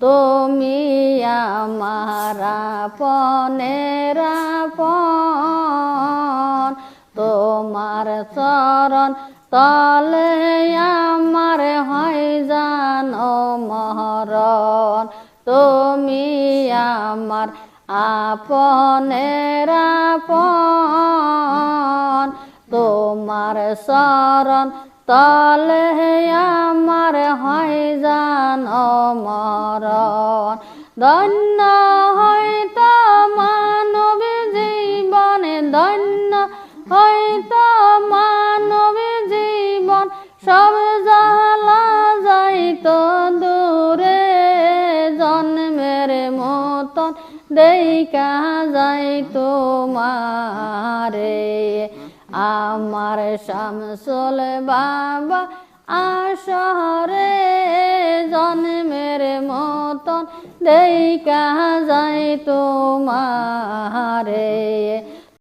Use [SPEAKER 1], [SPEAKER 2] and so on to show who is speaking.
[SPEAKER 1] তুমি আমার আপনের আপন, তোমার চরণ তলে আমার হয় জানো মরণ। তুমি আমার আপনের আপন, তোমার চরণ তলে আমার হয় জানো মরণ। ধন্য হয়তো মানব জীবনে, ধন্য হয়তো মানব জীবন, সব জ্বালা যাইতো দূরে, জন্মের মতন দেখা যাই তোমারে। আমার শামসুল বাবা আসরে, জন্মের মতন দেখা যাই তোমারে।